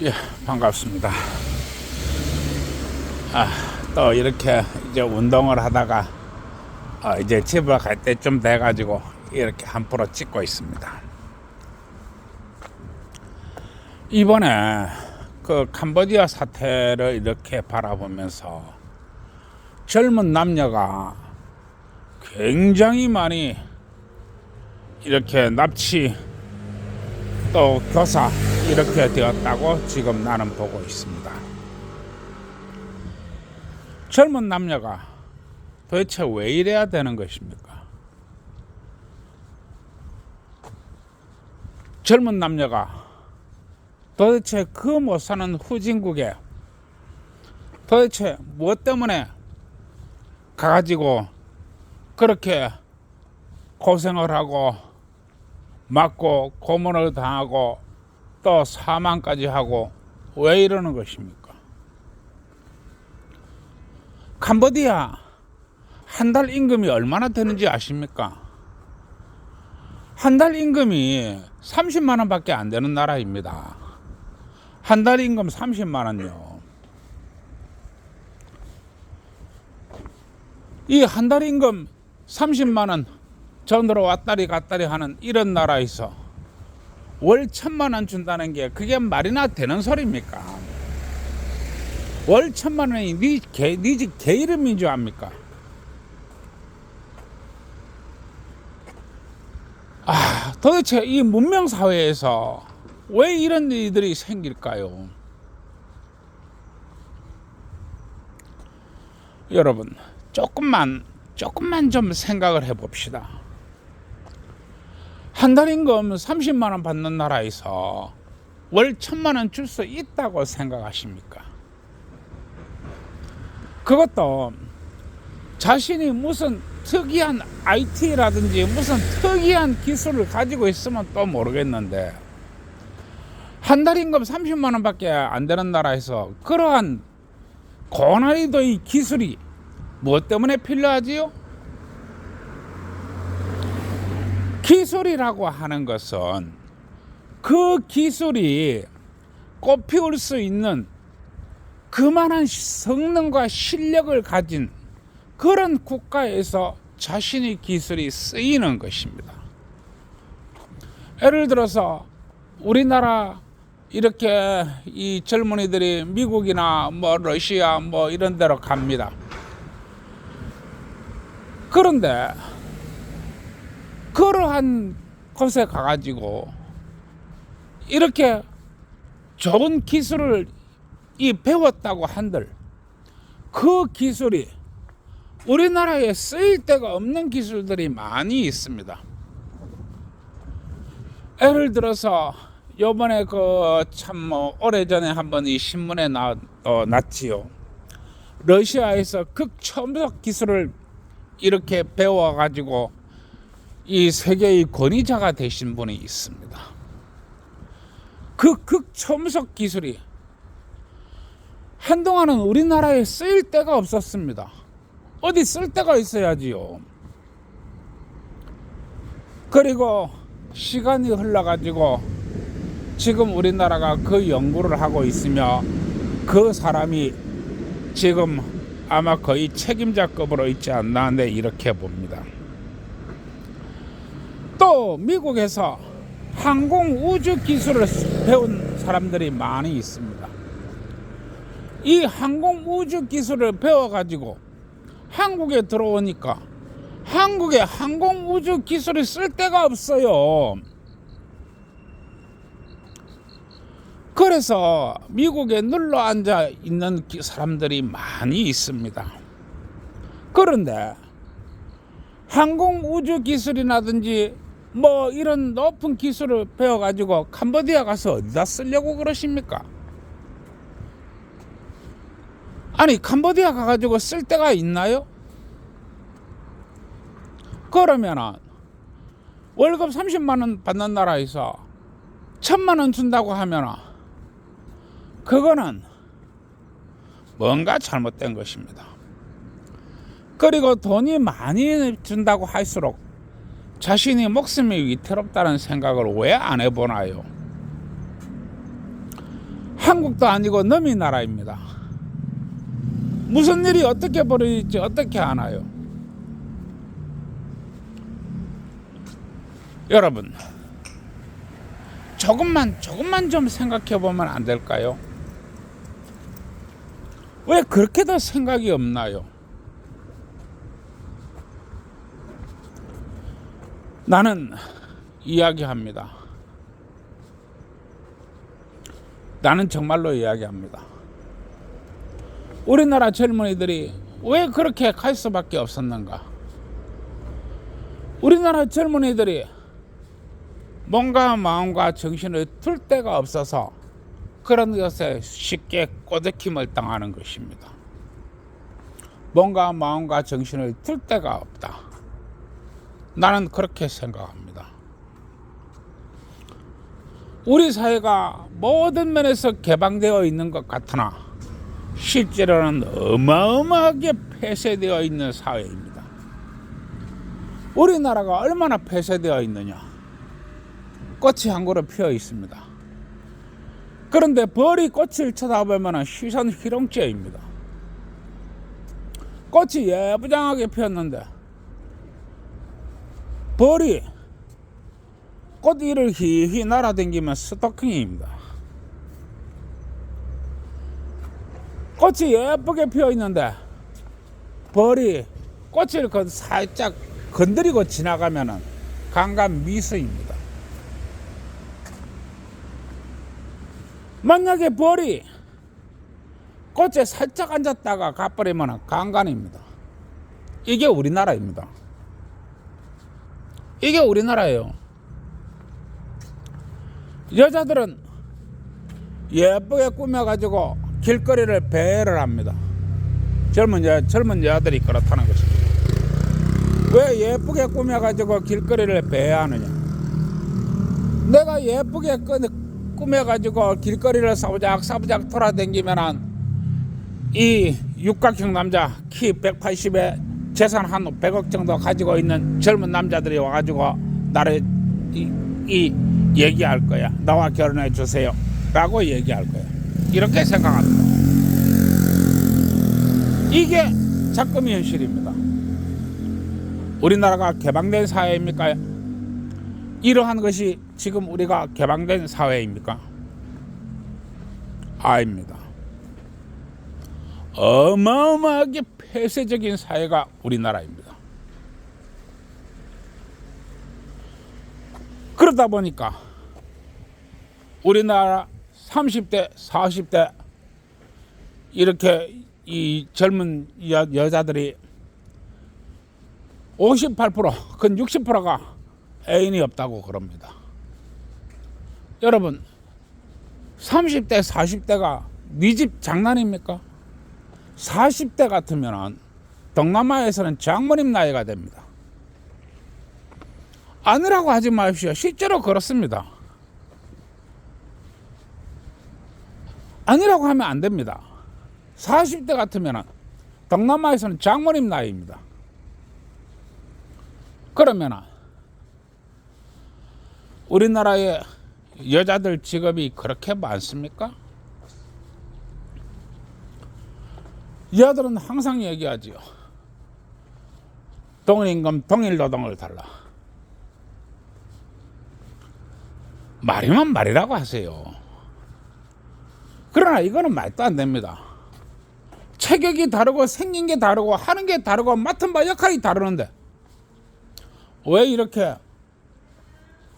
예, 반갑습니다. 또 이렇게 이제 운동을 하다가 이제 집에 갈 때쯤 돼가지고 이렇게 한 프로 찍고 있습니다. 이번에 그 캄보디아 사태를 이렇게 바라보면서 젊은 남녀가 굉장히 많이 이렇게 납치 또 교사 이렇게 되었다고 지금 나는 보고 있습니다. 젊은 남녀가 도대체 왜 이래야 되는 것입니까? 젊은 남녀가 도대체 그 못 사는 후진국에 도대체 무엇 때문에 가가지고 그렇게 고생을 하고 맞고 고문을 당하고 또 사망까지 하고 왜 이러는 것입니까? 캄보디아 한 달 임금이 얼마나 되는지 아십니까? 한 달 임금이 30만 원밖에 안 되는 나라입니다. 한 달 임금 30만 원요. 이 한 달 임금 30만 원 전으로 왔다리 갔다리 하는 이런 나라에서 월 1,000만 원 준다는 게 그게 말이나 되는 소리입니까? 월 1,000만 원이 네 집 개 이름인 줄 압니까? 도대체 이 문명사회에서 왜 이런 일들이 생길까요? 여러분, 조금만 좀 생각을 해봅시다. 한 달 임금 30만 원 받는 나라에서 월 1,000만 원 줄 수 있다고 생각하십니까? 그것도 자신이 무슨 특이한 IT라든지 무슨 특이한 기술을 가지고 있으면 또 모르겠는데 한 달 임금 30만 원밖에 안 되는 나라에서 그러한 고난이도의 기술이 무엇 때문에 필요하지요? 기술이라고 하는 것은 그 기술이 꽃피울 수 있는 그만한 성능과 실력을 가진 그런 국가에서 자신의 기술이 쓰이는 것입니다. 예를 들어서 우리나라 이렇게 이 젊은이들이 미국이나 뭐 러시아 뭐 이런 데로 갑니다. 그런데 그러한 곳에 가가지고 이렇게 좋은 기술을 배웠다고 한들 그 기술이 우리나라에 쓰일 데가 없는 기술들이 많이 있습니다. 예를 들어서 요번에 참 오래전에 한번 이 신문에 났지요. 러시아에서 극초음속 기술을 이렇게 배워가지고 이 세계의 권위자가 되신 분이 있습니다. 그 극초음속 기술이 한동안은 우리나라에 쓰일 데가 없었습니다. 어디 쓸 데가 있어야지요. 그리고 시간이 흘러가지고 지금 우리나라가 그 연구를 하고 있으며 그 사람이 지금 아마 거의 책임자급으로 있지 않나 네, 이렇게 봅니다. 또 미국에서 항공우주 기술을 배운 사람들이 많이 있습니다. 이 항공우주 기술을 배워가지고 한국에 들어오니까 한국에 항공우주 기술을 쓸 데가 없어요. 그래서 미국에 눌러 앉아 있는 사람들이 많이 있습니다. 그런데 항공우주 기술이라든지 뭐 이런 높은 기술을 배워가지고 캄보디아 가서 어디다 쓰려고 그러십니까? 아니 캄보디아 가가지고 쓸 데가 있나요? 그러면은 월급 30만 원 받는 나라에서 1,000만 원 준다고 하면은 그거는 뭔가 잘못된 것입니다. 그리고 돈이 많이 준다고 할수록 자신이 목숨이 위태롭다는 생각을 왜 안 해보나요? 한국도 아니고 남의 나라입니다. 무슨 일이 어떻게 벌어질지 어떻게 아나요? 여러분, 조금만 좀 생각해 보면 안 될까요? 왜 그렇게도 생각이 없나요? 나는 이야기합니다. 나는 정말로 이야기합니다. 우리나라 젊은이들이 왜 그렇게 갈 수밖에 없었는가? 우리나라 젊은이들이 몸과 마음과 정신을 둘 데가 없어서 그런 것에 쉽게 꼬드김을 당하는 것입니다. 몸과 마음과 정신을 둘 데가 없다. 나는 그렇게 생각합니다. 우리 사회가 모든 면에서 개방되어 있는 것 같으나 실제로는 어마어마하게 폐쇄되어 있는 사회입니다. 우리나라가 얼마나 폐쇄되어 있느냐? 꽃이 한 그루 피어 있습니다. 그런데 벌이 꽃을 쳐다보면 시선 희롱죄입니다. 꽃이 예쁘장하게 피었는데 벌이 꽃 위를 휘휘 날아다니면 스토킹입니다. 꽃이 예쁘게 피어 있는데 벌이 꽃을 살짝 건드리고 지나가면 강간 미수입니다. 만약에 벌이 꽃에 살짝 앉았다가 가버리면 강간입니다. 이게 우리나라입니다. 이게 우리나라예요. 여자들은 예쁘게 꾸며가지고 길거리를 배회를 합니다. 젊은 여자들이 그렇다는 것입니다. 왜 예쁘게 꾸며가지고 길거리를 배회하느냐? 내가 예쁘게 꾸며가지고 길거리를 사부작 돌아다니면 이 육각형 남자 키 180에 재산 한 100억 정도 가지고 있는 젊은 남자들이 와가지고 나를 얘기할 거야. 나와 결혼해 주세요 라고 얘기할 거야. 이렇게 생각합니다. 이게 작금의 현실입니다. 우리나라가 개방된 사회입니까? 이러한 것이 지금 우리가 개방된 사회입니까? 아닙니다. 어마어마하게 폐쇄적인 사회가 우리나라입니다. 그러다 보니까 우리나라 30대, 40대 이렇게 이 젊은 여자들이 58%, 근 60%가 애인이 없다고 그럽니다. 여러분, 30대, 40대가 네 집 장난입니까? 40대 같으면 동남아에서는 장모님 나이가 됩니다. 아니라고 하지 마십시오. 실제로 그렇습니다. 아니라고 하면 안 됩니다. 40대 같으면 동남아에서는 장모님 나이입니다. 그러면 우리나라의 여자들 직업이 그렇게 많습니까? 여자들은 항상 얘기하지요. 동일임금 동일노동을 달라. 말이면 말이라고 하세요. 그러나 이거는 말도 안 됩니다. 체격이 다르고 생긴 게 다르고 하는 게 다르고 맡은 바 역할이 다르는데 왜 이렇게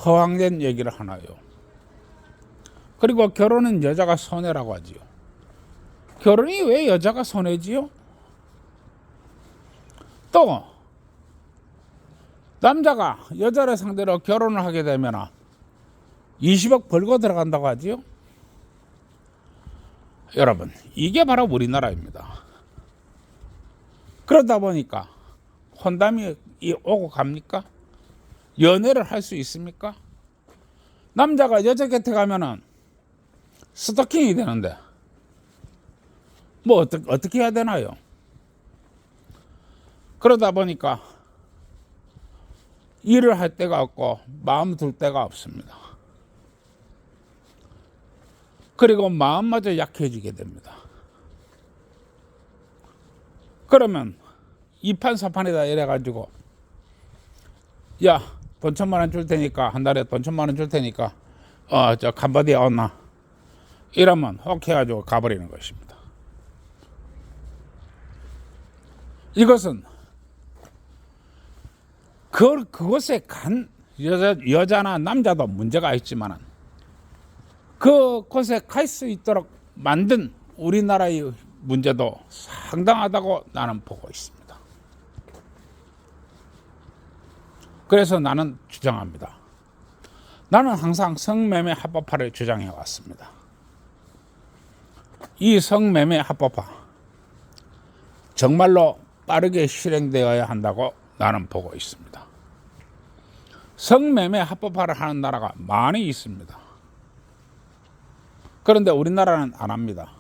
허황된 얘기를 하나요? 그리고 결혼은 여자가 손해라고 하지요. 결혼이 왜 여자가 손해지요? 또 남자가 여자를 상대로 결혼을 하게 되면 20억 벌고 들어간다고 하지요. 여러분, 이게 바로 우리나라입니다. 그러다 보니까 혼담이 오고 갑니까? 연애를 할 수 있습니까? 남자가 여자 곁에 가면은 스토킹이 되는데 뭐 어떻게 해야 되나요? 그러다 보니까 일을 할 데가 없고 마음 둘 데가 없습니다. 그리고 마음마저 약해지게 됩니다. 그러면 이판사판이다 이래가지고 야, 돈 1,000만 원 줄 테니까 한 달에 돈 1,000만 원 줄 테니까 저 캄보디아 온나 이러면 혹 해가지고 가버리는 것입니다. 이것은 그곳에 간 여자나 남자도 문제가 있지만 그곳에 갈 수 있도록 만든 우리나라의 문제도 상당하다고 나는 보고 있습니다. 그래서 나는 주장합니다. 나는 항상 성매매 합법화를 주장해 왔습니다. 이 성매매 합법화 정말로 빠르게 실행되어야 한다고 나는 보고 있습니다. 성매매 합법화를 하는 나라가 많이 있습니다. 그런데 우리나라는 안 합니다.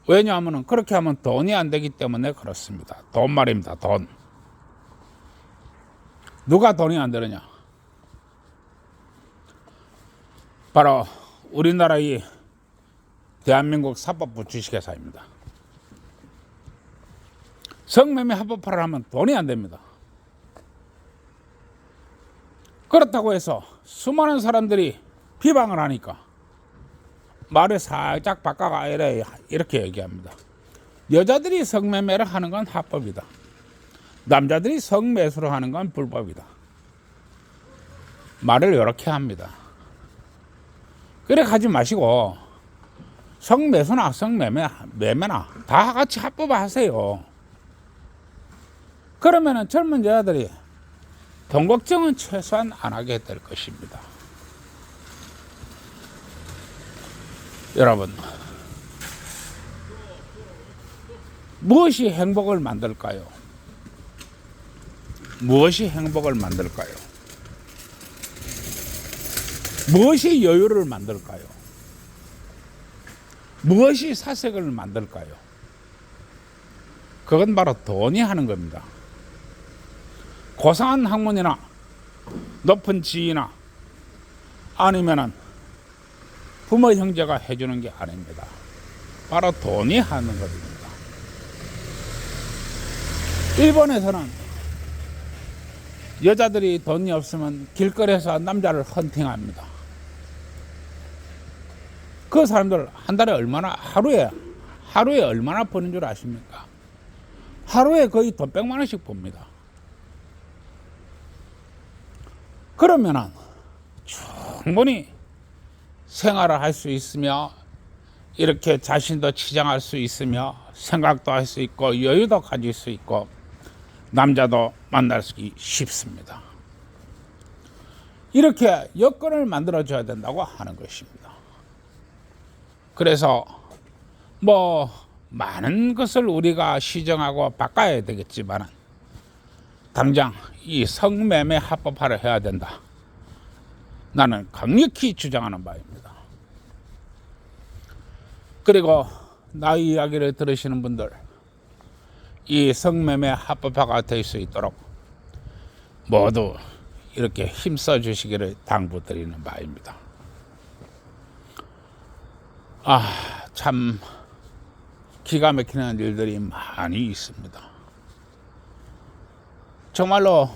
왜냐하면 그렇게 하면 돈이 안 되기 때문에 그렇습니다. 돈 말입니다. 돈. 누가 돈이 안 되느냐? 바로 우리나라의 대한민국 사법부 주식회사입니다. 성매매 합법화를 하면 돈이 안 됩니다. 그렇다고 해서 수많은 사람들이 비방을 하니까 말을 살짝 바꿔가 이렇게 얘기합니다. 여자들이 성매매를 하는 건 합법이다. 남자들이 성매수를 하는 건 불법이다. 말을 이렇게 합니다. 그래 가지 마시고 성매수나 성매매나 다 같이 합법화하세요. 그러면은 젊은 여자들이 돈 걱정은 최소한 안 하게 될 것입니다. 여러분, 무엇이 행복을 만들까요? 무엇이 행복을 만들까요? 무엇이 여유를 만들까요? 무엇이 사색을 만들까요? 그건 바로 돈이 하는 겁니다. 고상한 학문이나 높은 지위나 아니면은 부모 형제가 해주는 게 아닙니다. 바로 돈이 하는 것입니다. 일본에서는 여자들이 돈이 없으면 길거리에서 남자를 헌팅합니다. 그 사람들 한 달에 하루에 얼마나 버는 줄 아십니까? 하루에 거의 돈 100만 원씩 봅니다. 그러면은 충분히 생활을 할 수 있으며 이렇게 자신도 치장할 수 있으며 생각도 할 수 있고 여유도 가질 수 있고 남자도 만나기 쉽습니다. 이렇게 여건을 만들어줘야 된다고 하는 것입니다. 그래서 많은 것을 우리가 시정하고 바꿔야 되겠지만 당장 이 성매매 합법화를 해야 된다. 나는 강력히 주장하는 바입니다. 그리고 나의 이야기를 들으시는 분들, 이 성매매 합법화가 될 수 있도록 모두 이렇게 힘써 주시기를 당부드리는 바입니다. 참 기가 막히는 일들이 많이 있습니다. 정말로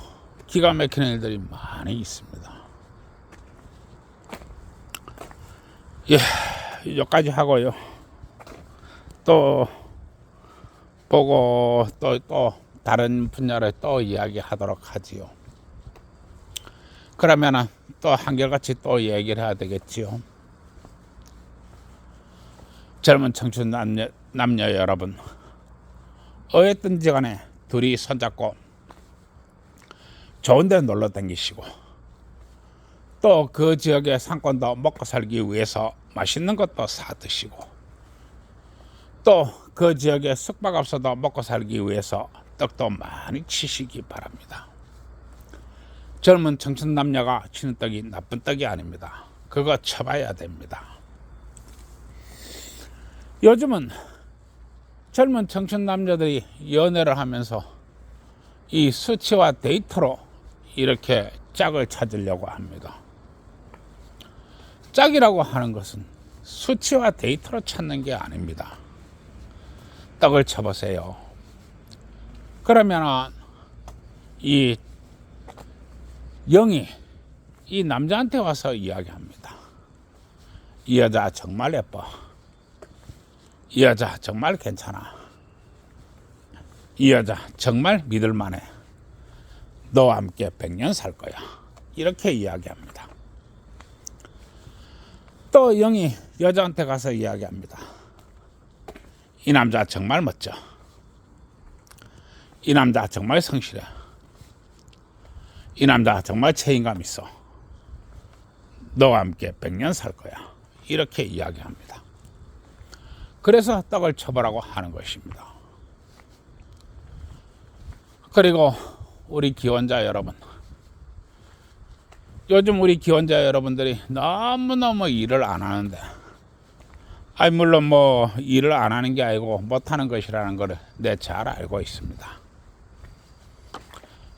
기가 막히는 일들이 많이 있습니다. 여기까지 하고요. 또 보고 또 다른 분야를 또 이야기하도록 하지요. 그러면은 또 한결같이 또 얘기를 해야 되겠지요. 젊은 청춘 남녀 여러분, 어쨌든지 간에 둘이 손잡고 좋은 데 놀러 다니시고 또 그 지역의 상권도 먹고 살기 위해서 맛있는 것도 사 드시고 또 그 지역의 숙박업소도 먹고 살기 위해서 떡도 많이 치시기 바랍니다. 젊은 청춘 남녀가 치는 떡이 나쁜 떡이 아닙니다. 그거 쳐봐야 됩니다. 요즘은 젊은 청춘 남녀들이 연애를 하면서 이 수치와 데이터로 이렇게 짝을 찾으려고 합니다. 짝이라고 하는 것은 수치와 데이터로 찾는 게 아닙니다. 떡을 쳐보세요. 그러면 이 영이 이 남자한테 와서 이야기합니다. 이 여자 정말 예뻐. 이 여자 정말 괜찮아. 이 여자 정말 믿을만해. 너와 함께 100년 살 거야. 이렇게 이야기합니다. 또 영이 여자한테 가서 이야기합니다. 이 남자 정말 멋져. 이 남자 정말 성실해. 이 남자 정말 책임감 있어. 너와 함께 100년 살 거야. 이렇게 이야기합니다. 그래서 떡을 쳐보라고 하는 것입니다. 그리고 우리 기혼자 여러분, 요즘 우리 기혼자 여러분들이 너무너무 일을 안 하는데, 물론 뭐 일을 안 하는 게 아니고 못하는 것이라는 것을 내 잘 알고 있습니다.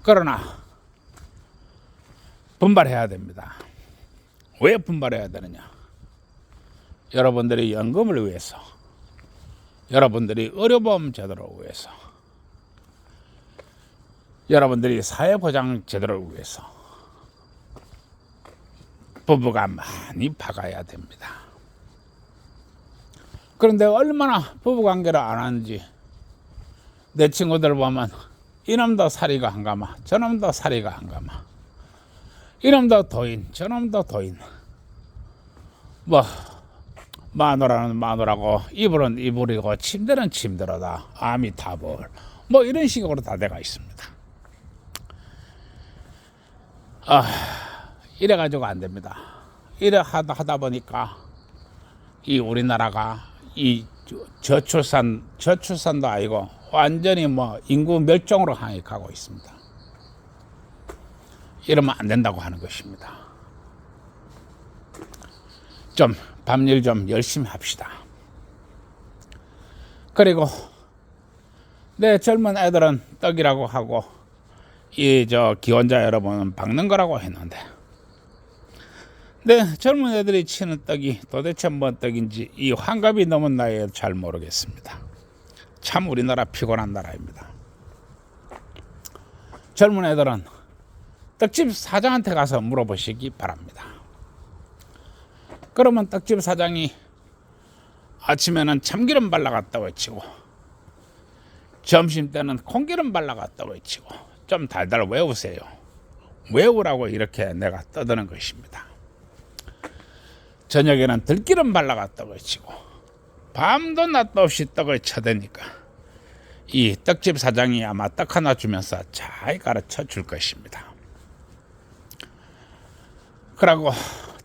그러나 분발해야 됩니다. 왜 분발해야 되느냐? 여러분들이 연금을 위해서, 여러분들이 의료보험 제도를 위해서, 여러분들이 사회보장 제도를 위해서 부부가 많이 박아야 됩니다. 그런데 얼마나 부부관계를 안 하는지 내 친구들 보면 이놈도 사리가 한가마, 저놈도 사리가 한가마, 이놈도 도인, 저놈도 도인, 뭐 마누라는 마누라고, 이불은 이불이고, 침대는 침대로다, 아미타불, 뭐 이런 식으로 다 돼가 있습니다. 이래가지고 안 됩니다. 이래 하다 보니까 이 우리나라가 이 저출산도 아니고 완전히 뭐 인구 멸종으로 향해 가고 있습니다. 이러면 안 된다고 하는 것입니다. 좀 밤일 좀 열심히 합시다. 그리고 내 젊은 애들은 떡이라고 하고 이 기혼자 여러분은 박는 거라고 했는데, 내 젊은 애들이 치는 떡이 도대체 뭔 떡인지 이 환갑이 넘은 나이에 잘 모르겠습니다. 참 우리나라 피곤한 나라입니다. 젊은 애들은 떡집 사장한테 가서 물어보시기 바랍니다. 그러면 떡집 사장이 아침에는 참기름 발라갔다 외치고, 점심 때는 콩기름 발라갔다 외치고, 좀 달달 외우세요. 외우라고 이렇게 내가 떠드는 것입니다. 저녁에는 들기름 발라갔다 외치고, 밤도 낮도 없이 떡을 쳐대니까 이 떡집 사장이 아마 떡 하나 주면서 잘 가르쳐 줄 것입니다. 그러고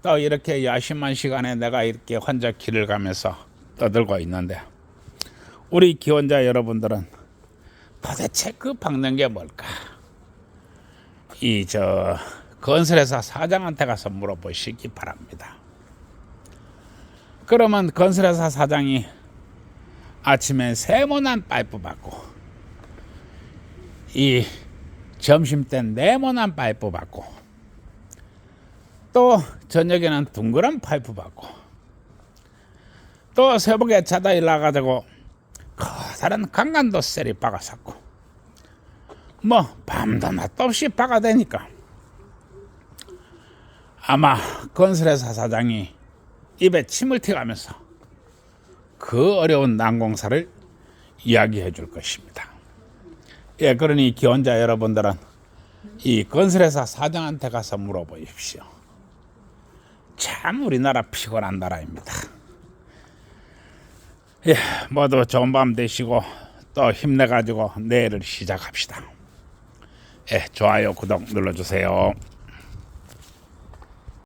또 이렇게 야심한 시간에 내가 이렇게 혼자 길을 가면서 떠들고 있는데, 우리 기혼자 여러분들은 도대체 그 박는 게 뭘까? 건설회사 사장한테 가서 물어보시기 바랍니다. 그러면 건설회사 사장이 아침에 세모난 파이프 받고, 이 점심 때 네모난 파이프 받고, 또 저녁에는 둥그런 파이프 받고, 또 새벽에 자다 일어나가지고 커다란 강간도 셀이 박아샀고, 뭐 밤도 낮도 없이 박아대니까 아마 건설회사 사장이 입에 침을 튀가면서 그 어려운 난공사를 이야기해 줄 것입니다. 예, 그러니 기혼자 여러분들은 이 건설회사 사장한테 가서 물어보십시오. 참 우리나라 피곤한 나라입니다. 예, 모두 좋은 밤 되시고 또 힘내가지고 내일을 시작합시다. 예, 좋아요, 구독 눌러주세요.